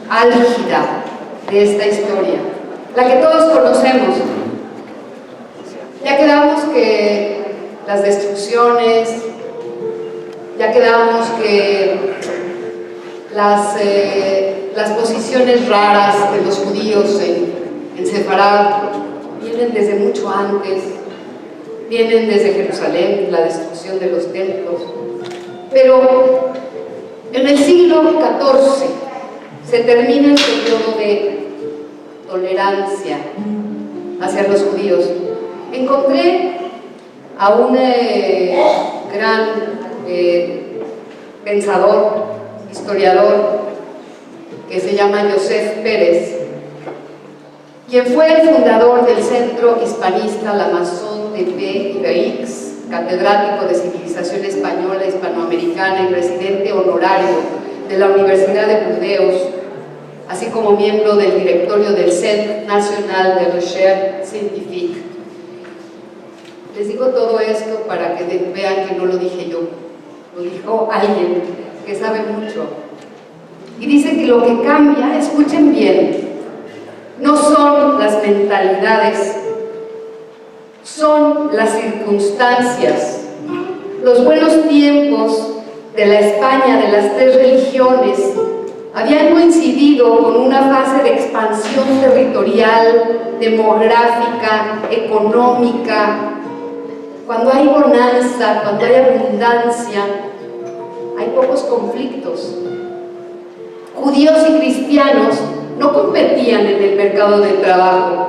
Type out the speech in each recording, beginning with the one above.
álgida de esta historia, la que todos conocemos. Ya quedamos que las destrucciones, ya quedamos que las posiciones raras de los judíos en Sefarad vienen desde mucho antes, vienen desde Jerusalén, la destrucción de los templos. Pero en el siglo XIV se termina el periodo de tolerancia hacia los judíos. Encontré a un gran pensador, historiador, que se llama Joseph Pérez, quien fue el fundador del Centro Hispanista La Maison de P. Iberix, catedrático de Civilización Española Hispanoamericana y presidente honorario de la Universidad de Burdeos, así como miembro del directorio del Centre National de Recherche Scientifique. Les digo todo esto para que vean que no lo dije yo, lo dijo alguien que sabe mucho. Y dice que lo que cambia, escuchen bien, no son las mentalidades, son las circunstancias. Los buenos tiempos de la España de las tres religiones habían coincidido con una fase de expansión territorial, demográfica, económica. Cuando hay bonanza, cuando hay abundancia, hay pocos conflictos. Judíos y cristianos no competían en el mercado de trabajo.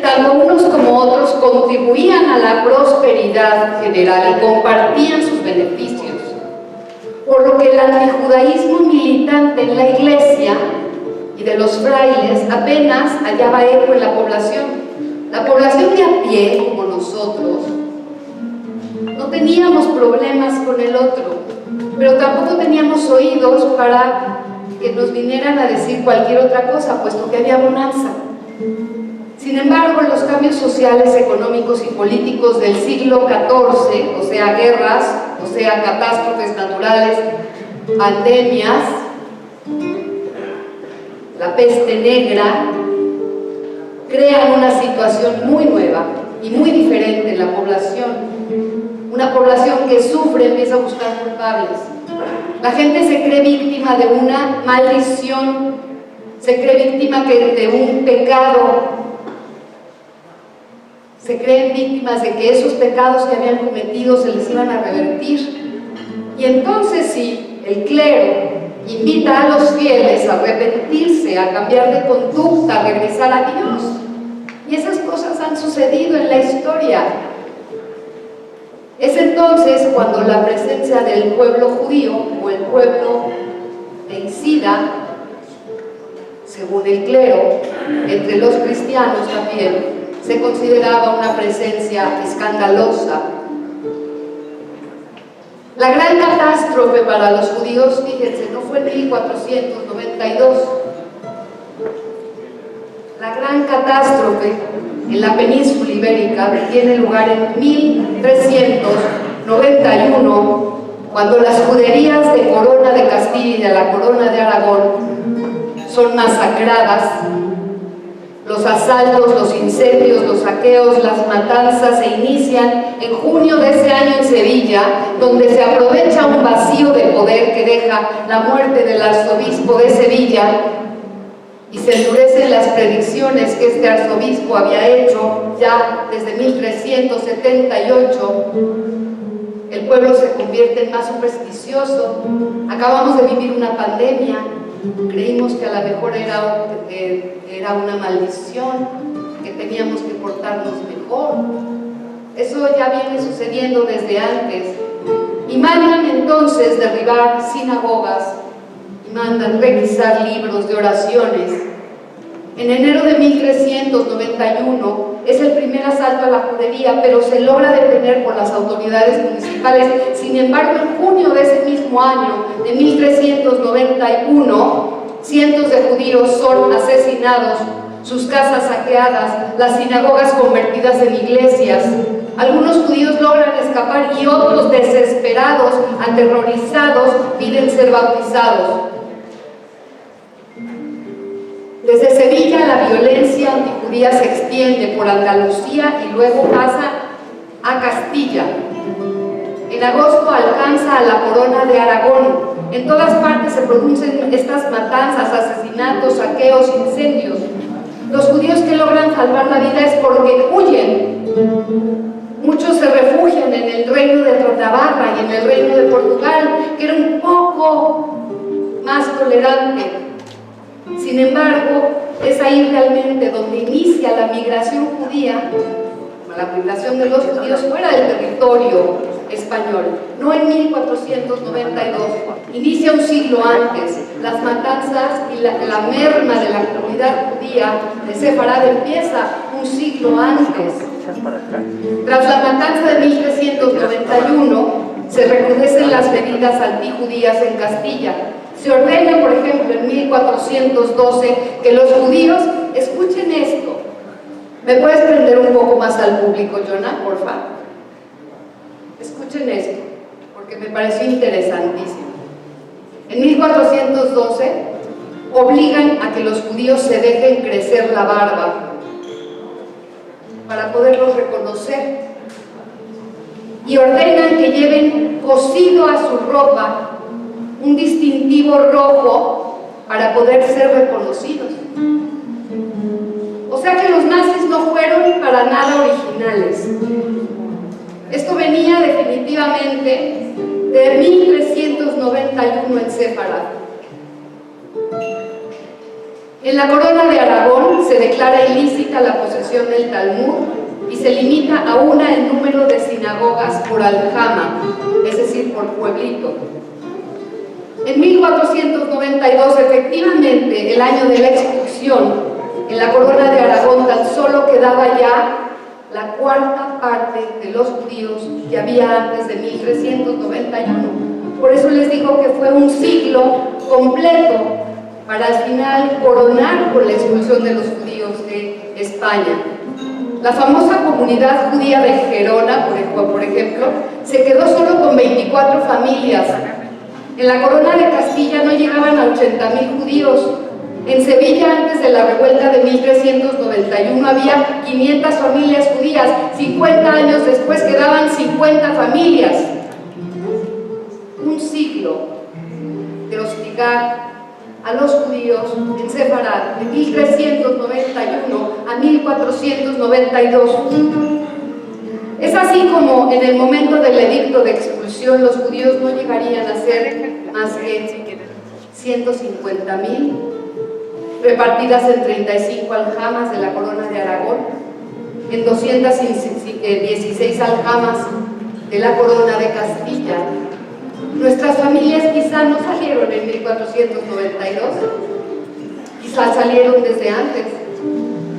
Tanto unos como otros contribuían a la prosperidad general y compartían sus beneficios. Por lo que el antijudaísmo militante en la iglesia y de los frailes apenas hallaba eco en la población. La población de a pie, como nosotros, no teníamos problemas con el otro, pero tampoco teníamos oídos para que nos vinieran a decir cualquier otra cosa, puesto que había bonanza. Sin embargo, los cambios sociales, económicos y políticos del siglo XIV, o sea, guerras, o sea, catástrofes naturales, pandemias, la peste negra, crean una situación muy nueva y muy diferente en la población. Una población que sufre empieza a buscar culpables. La gente se cree víctima de una maldición, se cree víctima de un pecado, se creen víctimas de que esos pecados que habían cometido se les iban a revertir. Y entonces sí, el clero invita a los fieles a arrepentirse, a cambiar de conducta, a regresar a Dios. Y esas cosas han sucedido en la historia. Es entonces cuando la presencia del pueblo judío o el pueblo vencida, según el clero, entre los cristianos también, se consideraba una presencia escandalosa. La gran catástrofe para los judíos, fíjense, no fue en 1492. La gran catástrofe en la península ibérica tiene lugar en 1391, cuando las juderías de Corona de Castilla y de la Corona de Aragón son masacradas. Los asaltos, los incendios, los saqueos, las matanzas se inician en junio de ese año en Sevilla, donde se aprovecha un vacío de poder que deja la muerte del arzobispo de Sevilla, y se endurecen las predicciones que este arzobispo había hecho ya desde 1378. El pueblo se convierte en más supersticioso. Acabamos de vivir una pandemia. Creímos que a lo mejor era una maldición, que teníamos que portarnos mejor. Eso ya viene sucediendo desde antes. Y mandan entonces derribar sinagogas y mandan requisar libros de oraciones. En enero de 1391 es el primer asalto a la judería, pero se logra detener por las autoridades municipales. Sin embargo, en junio de ese mismo año, de 1391, cientos de judíos son asesinados, sus casas saqueadas, las sinagogas convertidas en iglesias. Algunos judíos logran escapar y otros, desesperados, aterrorizados, piden ser bautizados. Desde Sevilla la violencia antijudía se extiende por Andalucía y luego pasa a Castilla. En agosto alcanza a la corona de Aragón. En todas partes se producen estas matanzas, asesinatos, saqueos, incendios. Los judíos que logran salvar la vida es porque huyen. Muchos se refugian en el reino de Navarra y en el reino de Portugal, que era un poco más tolerante. Sin embargo, es ahí realmente donde inicia la migración judía, la migración de los judíos fuera del territorio español, no en 1492, inicia un siglo antes. Las matanzas y la merma de la comunidad judía de Sefarad empieza un siglo antes. Tras la matanza de 1391, se recrudecen las medidas antijudías en Castilla. Se ordena, por ejemplo, en 1412 que los judíos, escuchen esto. ¿Me puedes prender un poco más al público, Jonah, por favor? Escuchen esto, porque me pareció interesantísimo. En 1412 obligan a que los judíos se dejen crecer la barba para poderlos reconocer, y ordenan que lleven cosido a su ropa un distintivo rojo para poder ser reconocidos. O sea que los nazis no fueron para nada originales. Esto venía definitivamente de 1391 en Sefarad. En la corona de Aragón se declara ilícita la posesión del Talmud y se limita a una el número de sinagogas por aljama, es decir, por pueblito. En 1492, efectivamente, el año de la expulsión, en la corona de Aragón tan solo quedaba ya la cuarta parte de los judíos que había antes de 1391. Por eso les digo que fue un siglo completo para al final coronar con la expulsión de los judíos de España. La famosa comunidad judía de Gerona, por ejemplo, se quedó solo con 24 familias. En la corona de Castilla no llegaban a 80.000 judíos. En Sevilla, antes de la revuelta de 1391, había 500 familias judías. 50 años después quedaban 50 familias. Un siglo de hostigar a los judíos en Sefarad, de 1391 a 1492. Es así como en el momento del edicto de expulsión los judíos no llegarían a ser más que 150.000, repartidas en 35 aljamas de la corona de Aragón, en 216 aljamas de la corona de Castilla. Nuestras familias quizá no salieron en 1492, quizá salieron desde antes,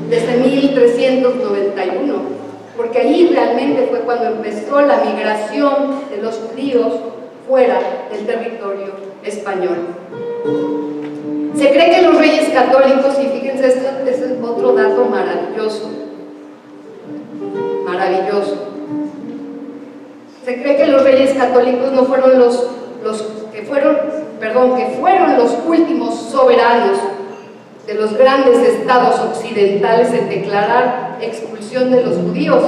desde 1391, porque ahí realmente fue cuando empezó la migración de los judíos fuera del territorio español. Se cree que los reyes católicos, y fíjense, este es otro dato maravilloso, se cree que los reyes católicos no fueron que fueron los últimos soberanos de los grandes estados occidentales en declarar expulsión de los judíos.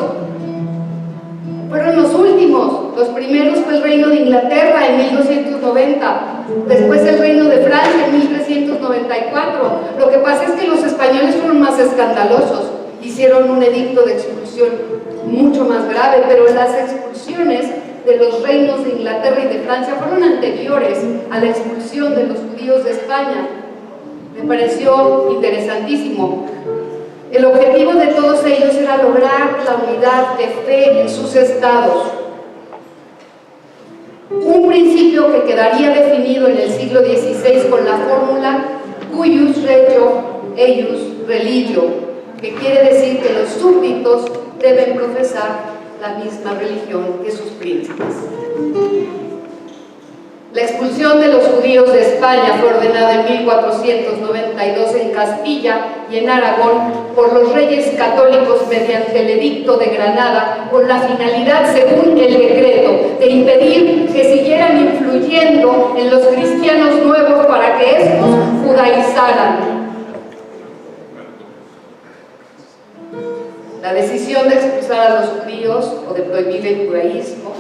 Fueron los últimos. Los primeros fue el reino de Inglaterra en 1290, después el reino de Francia en 1394. Lo que pasa es que los españoles fueron más escandalosos, hicieron un edicto de expulsión mucho más grave, pero las expulsiones de los reinos de Inglaterra y de Francia fueron anteriores a la expulsión de los judíos de España. Me pareció interesantísimo. El objetivo de todos ellos era lograr la unidad de fe en sus estados. Un principio que quedaría definido en el siglo XVI con la fórmula cuius regio eius religio, que quiere decir que los súbditos deben profesar la misma religión que sus príncipes. La expulsión de los judíos de España fue ordenada en 1492 en Castilla y en Aragón por los reyes católicos mediante el Edicto de Granada, con la finalidad, según el decreto, de impedir que siguieran influyendo en los cristianos nuevos para que estos judaizaran. La decisión de expulsar a los judíos o de prohibir el judaísmo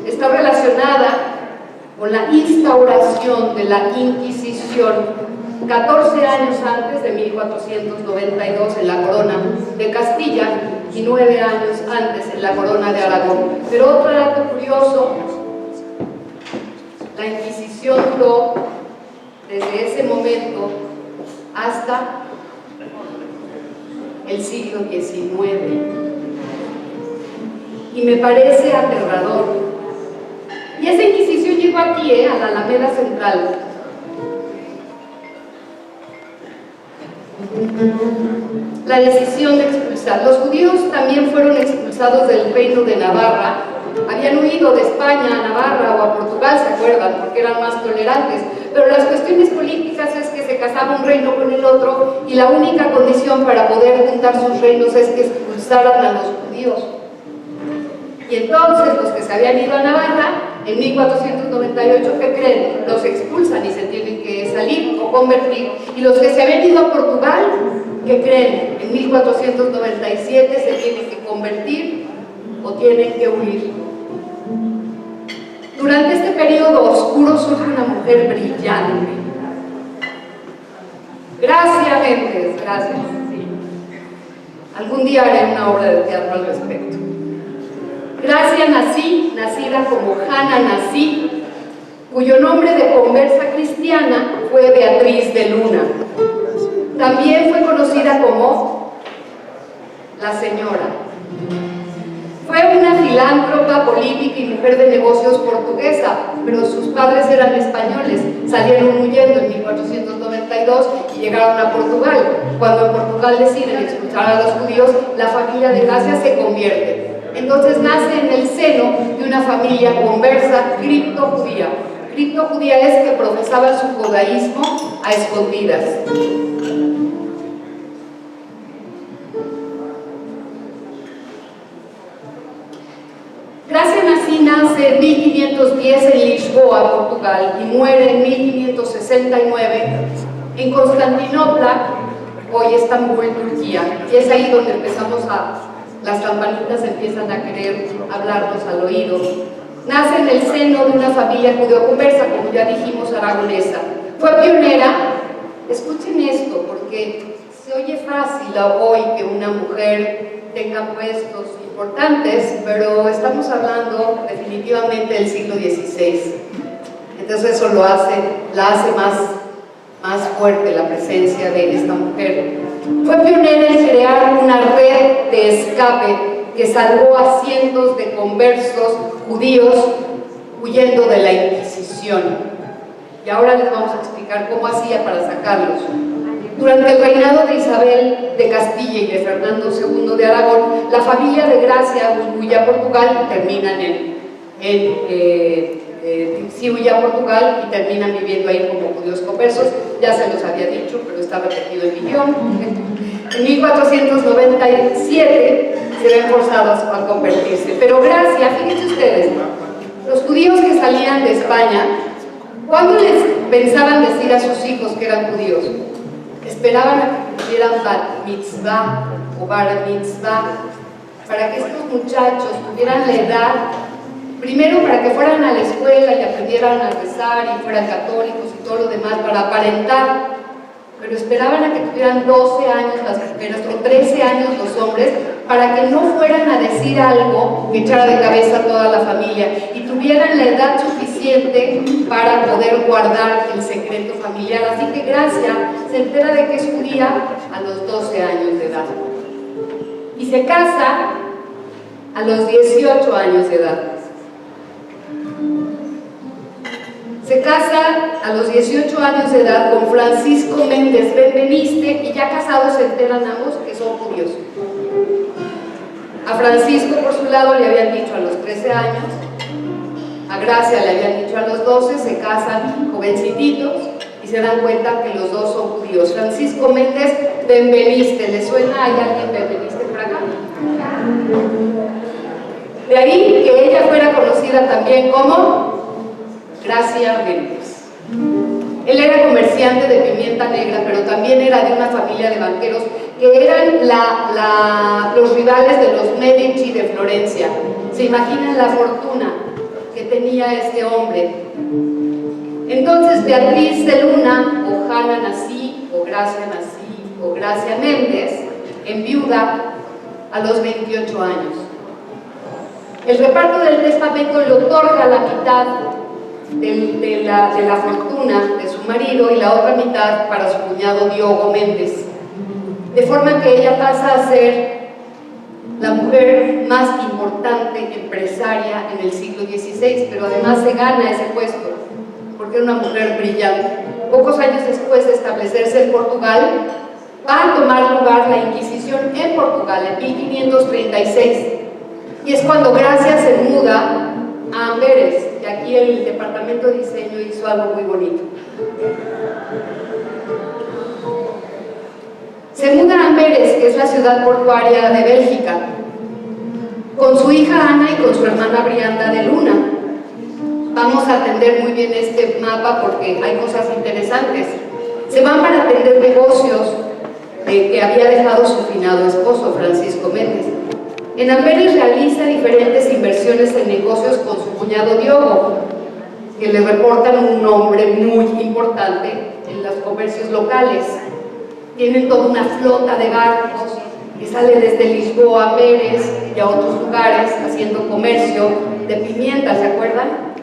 está relacionada con la instauración de la Inquisición 14 años antes de 1492 en la corona de Castilla y 9 años antes en la corona de Aragón. Pero otro dato curioso, la Inquisición duró desde ese momento hasta el siglo XIX y me parece aterrador. Y esa Inquisición llegó aquí, a la Alameda Central. La decisión de expulsar. Los judíos también fueron expulsados del reino de Navarra. Habían huido de España a Navarra o a Portugal, ¿se acuerdan? Porque eran más tolerantes. Pero las cuestiones políticas es que se casaba un reino con el otro y la única condición para poder juntar sus reinos es que expulsaran a los judíos. Y entonces los que se habían ido a Navarra, en 1498, ¿qué creen? Los expulsan y se tienen que salir o convertir. Y los que se habían ido a Portugal, ¿qué creen? En 1497 se tienen que convertir o tienen que huir. Durante este periodo oscuro surge una mujer brillante. Gracia Méndez, gracias. Sí. Algún día haré una obra de teatro al respecto. Gracia Nací, nacida como Hanna Nací, cuyo nombre de conversa cristiana fue Beatriz de Luna. También fue conocida como la Señora. Fue una filántropa, política y mujer de negocios portuguesa, pero sus padres eran españoles. Salieron huyendo en 1492 y llegaron a Portugal. Cuando en Portugal deciden expulsar a los judíos, la familia de Gracia se convierte. Entonces nace en el seno de una familia conversa criptojudía. Criptojudía es que profesaba su judaísmo a escondidas. Gracia Nací nace en 1510 en Lisboa, Portugal, y muere en 1569 en Constantinopla, hoy Estambul, Turquía. Y es ahí donde las campanitas empiezan a querer hablarnos al oído. Nace en el seno de una familia judeo-conversa, como ya dijimos, aragonesa. Fue pionera. Escuchen esto, porque se oye fácil hoy que una mujer tenga puestos importantes, pero estamos hablando definitivamente del siglo XVI. Entonces eso la hace más fuerte la presencia de esta mujer. Fue pionera en crear una red de escape que salvó a cientos de conversos judíos huyendo de la Inquisición. Y ahora les vamos a explicar cómo hacía para sacarlos. Durante el reinado de Isabel de Castilla y de Fernando II de Aragón, la familia de Gracia huye a Portugal y terminan huye a Portugal y terminan viviendo ahí como judíos conversos. Ya se los había dicho, pero está repetido en mi guión. En 1497 se ven forzados a convertirse. Pero Gracia, fíjense ustedes, los judíos que salían de España, ¿cuándo les pensaban decir a sus hijos que eran judíos? Esperaban a que cumplieran bat mitzvah o bar mitzvah, para que estos muchachos tuvieran la edad, primero para que fueran a la escuela y aprendieran a rezar y fueran católicos y todo lo demás, para aparentar, pero esperaban a que tuvieran 12 años las mujeres o 13 años los hombres, para que no fueran a decir algo que echara de cabeza a toda la familia y tuvieran la edad suficiente para poder guardar el secreto familiar. Así que Gracia se entera de que es judía a los 12 años de edad y se casa a los 18 años de edad. Se casa a los 18 años de edad con Francisco Méndez Benveniste y ya casados se enteran ambos que son judíos. A Francisco, por su lado, le habían dicho a los 13 años, a Gracia le habían dicho a los 12, se casan jovencititos y se dan cuenta que los dos son judíos. Francisco Méndez Benveniste, ¿le suena? ¿Hay alguien Benveniste por acá? De ahí que ella fuera conocida también como Gracia Méndez. Él era comerciante de pimienta negra, pero también era de una familia de banqueros que eran los rivales de los Medici de Florencia. ¿Se imaginan la fortuna que tenía este hombre? Entonces Beatriz de Luna, o Jana Nací, o Gracia Méndez, enviuda a los 28 años. El reparto del testamento le otorga la mitad de la fortuna de su marido y la otra mitad para su cuñado Diogo Méndez, de forma que ella pasa a ser la mujer más importante empresaria en el siglo XVI, pero además se gana ese puesto porque era una mujer brillante. Pocos años después de establecerse en Portugal, va a tomar lugar la Inquisición en Portugal en 1536, y es cuando Gracia se muda a Amberes, y aquí el departamento de diseño hizo algo muy bonito. Se muda a Amberes, que es la ciudad portuaria de Bélgica, con su hija Ana y con su hermana Brianda de Luna. Vamos a atender muy bien este mapa porque hay cosas interesantes. Se van para atender negocios que había dejado su finado esposo, Francisco Méndez. En Amberes realiza diferentes inversiones en negocios con su cuñado Diogo, que le reportan un nombre muy importante en los comercios locales. Tienen toda una flota de barcos que sale desde Lisboa a Amberes y a otros lugares haciendo comercio de pimienta, ¿se acuerdan?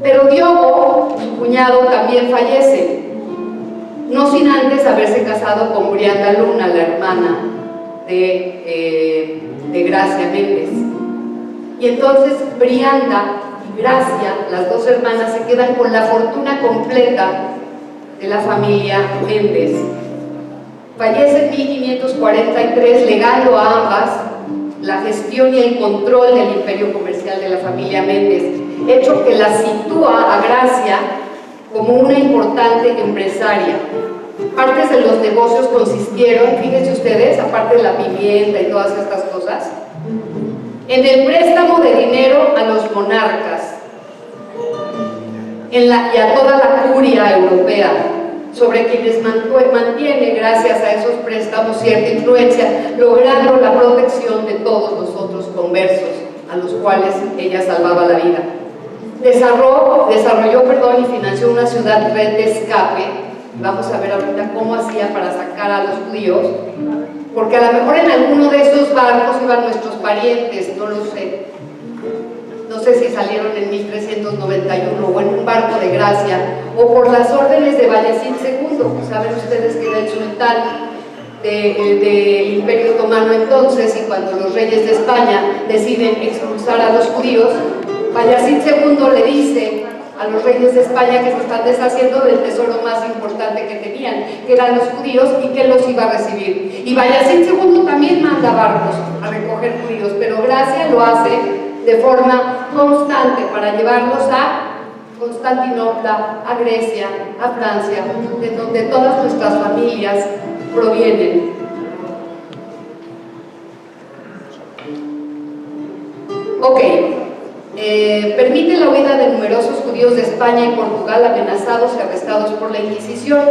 Pero Diogo, su cuñado, también fallece, no sin antes haberse casado con Brianda Luna, la hermana de Gracia Méndez. Y entonces Brianda y Gracia, las dos hermanas, se quedan con la fortuna completa de la familia Méndez. Fallece en 1543, legando a ambas la gestión y el control del imperio comercial de la familia Méndez, hecho que la sitúa a Gracia como una importante empresaria. Partes de los negocios consistieron, fíjense ustedes, aparte de la pimienta y todas estas cosas, en el préstamo de dinero a los monarcas y a toda la curia europea, sobre quienes mantiene, gracias a esos préstamos, cierta influencia, logrando la protección de todos los otros conversos a los cuales ella salvaba la vida. Desarrolló y financió una ciudad red de escape. Vamos a ver ahorita cómo hacía para sacar a los judíos, porque a lo mejor en alguno de esos barcos iban nuestros parientes, no lo sé. No sé si salieron en 1391 o en un barco de Gracia, o por las órdenes de Bayezid II. Saben ustedes que era el sultán del Imperio Otomano entonces, y cuando los reyes de España deciden expulsar a los judíos, Bayezid II le dice a los reyes de España que se están deshaciendo del tesoro más importante que tenían, que eran los judíos, y que los iba a recibir. Y Bayezid II también manda barcos a recoger judíos, pero Gracia lo hace de forma constante para llevarlos a Constantinopla, a Grecia, a Francia, de donde todas nuestras familias provienen. Ok, permite la huida de numerosos judíos de España y Portugal amenazados y arrestados por la Inquisición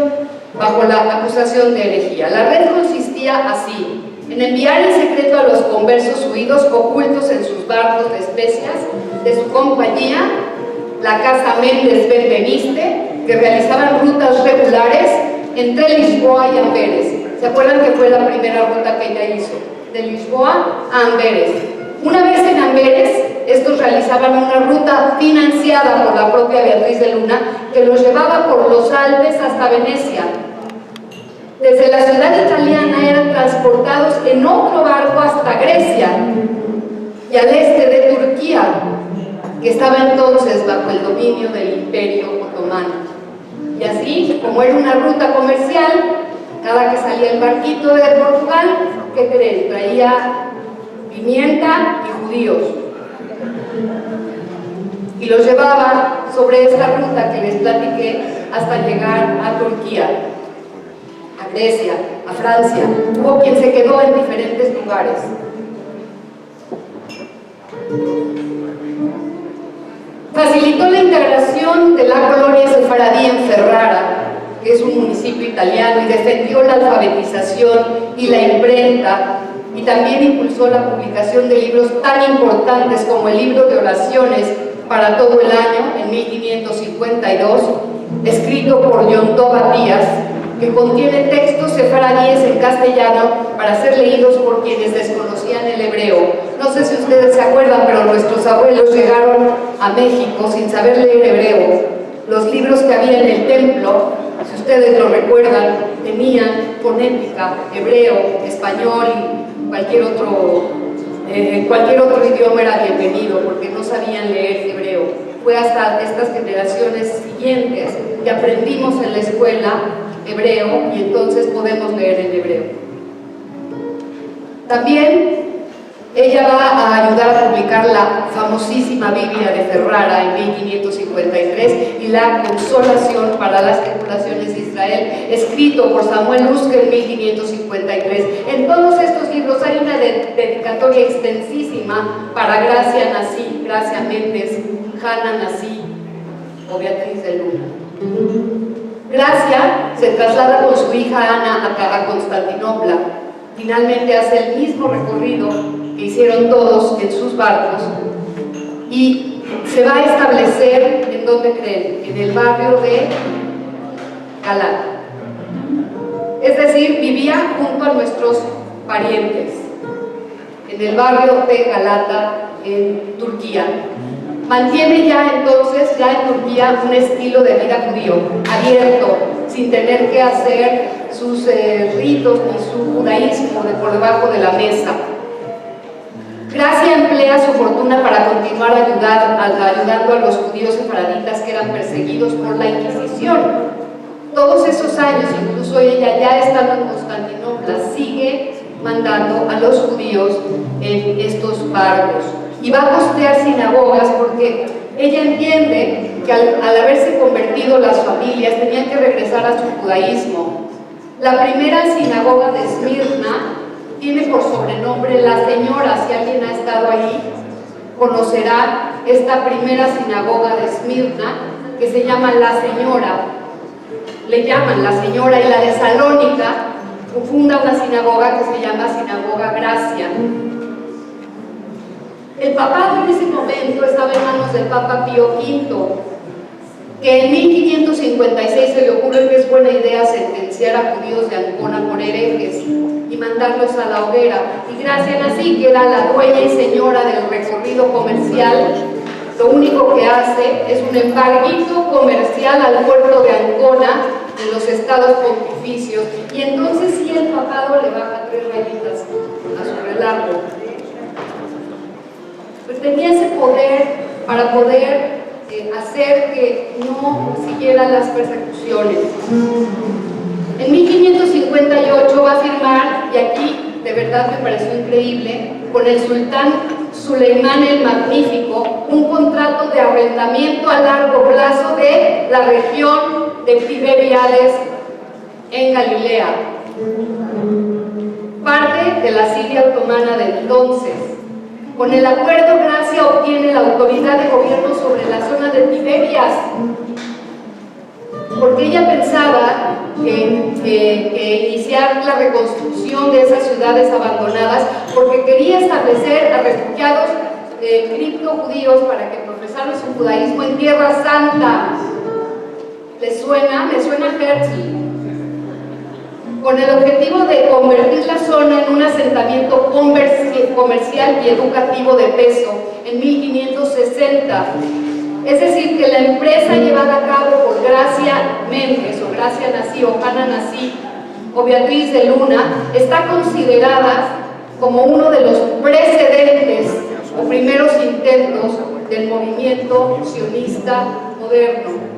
bajo la acusación de herejía. La red consistía así: en enviar en secreto a los conversos huidos ocultos en sus barcos de especias de su compañía, la Casa Méndez Benveniste, que realizaban rutas regulares entre Lisboa y Amberes. ¿Se acuerdan que fue la primera ruta que ella hizo? De Lisboa a Amberes. Una vez en Amberes, estos realizaban una ruta financiada por la propia Beatriz de Luna, que los llevaba por los Alpes hasta Venecia. Desde la ciudad italiana eran transportados en otro barco hasta Grecia y al este de Turquía, que estaba entonces bajo el dominio del Imperio Otomano. Y así, como era una ruta comercial, cada que salía el barquito de Portugal, ¿qué creen? Traía pimienta y judíos. Y los llevaba sobre esta ruta que les platiqué hasta llegar a Turquía, a Grecia, a Francia. Hubo quien se quedó en diferentes lugares. Facilitó Facilitó la integración de la colonia sefaradí en Ferrara, que es un municipio italiano, y defendió la alfabetización y la imprenta, y también impulsó la publicación de libros tan importantes como el libro de oraciones para todo el año, en 1552, escrito por Leontó Batías, que contiene textos sefaradíes en castellano para ser leídos por quienes desconocían el hebreo. No sé si ustedes se acuerdan, pero nuestros abuelos llegaron a México sin saber leer hebreo. Los libros que había en el templo, si ustedes lo recuerdan, tenían fonética, hebreo, español y cualquier otro idioma era bienvenido, porque no sabían leer hebreo. Fue hasta estas generaciones siguientes que aprendimos en la escuela hebreo y entonces podemos leer en hebreo. También ella va a ayudar a publicar la famosísima Biblia de Ferrara en 1553 y la Consolación para las Tribulaciones de Israel, escrito por Samuel Husker en 1553. En todos estos libros hay una dedicatoria extensísima para Gracia Nací, Gracia Méndez, Hanna Nací o Beatriz de Luna. Gracia se traslada con su hija Ana a Constantinopla. Finalmente hace el mismo recorrido que hicieron todos en sus barcos y se va a establecer, ¿en dónde creen? En el barrio de Galata. Es decir, vivía junto a nuestros parientes, en el barrio de Galata, en Turquía. Mantiene ya entonces, en Turquía, un estilo de vida judío, abierto, sin tener que hacer sus ritos ni su judaísmo por debajo de la mesa. Gracia emplea su fortuna para continuar ayudando a los judíos sefaraditas que eran perseguidos por la Inquisición. Todos esos años, incluso ella ya estando en Constantinopla, sigue mandando a los judíos en estos barcos. Y va a costear sinagogas porque ella entiende que al haberse convertido las familias tenían que regresar a su judaísmo. La primera sinagoga de Esmirna tiene por sobrenombre La Señora. Si alguien ha estado ahí, conocerá esta primera sinagoga de Esmirna, que se llama La Señora. Le llaman La Señora, y la de Salónica funda una sinagoga que se llama Sinagoga Gracia. El papado en ese momento estaba en manos del Papa Pío V, que en 1556 se le ocurre que es buena idea sentenciar a judíos de Ancona por herejes y mandarlos a la hoguera. Y Gracia Nací, que era la dueña y señora del recorrido comercial, lo único que hace es un embarguito comercial al puerto de Ancona de los estados pontificios, y entonces sí el papado le baja 3 rayitas a su relato. Pues tenía ese poder para poder hacer que no siguieran las persecuciones. En 1558 va a firmar, y aquí de verdad me pareció increíble, con el sultán Suleimán el Magnífico, un contrato de arrendamiento a largo plazo de la región de Tiberíades en Galilea, parte de la Siria otomana de entonces. Con el acuerdo, Gracia obtiene la autoridad de gobierno sobre la zona de Tiberias, porque ella pensaba que iniciar la reconstrucción de esas ciudades abandonadas, porque quería establecer a refugiados criptojudíos para que profesaran su judaísmo en Tierra Santa. ¿Les suena? Me suena Herzl. Con el objetivo de convertir la zona en un asentamiento comercial y educativo de peso en 1560. Es decir, que la empresa llevada a cabo por Gracia Méndez o Gracia Nací o Hanna Nací o Beatriz de Luna está considerada como uno de los precedentes o primeros intentos del movimiento sionista moderno.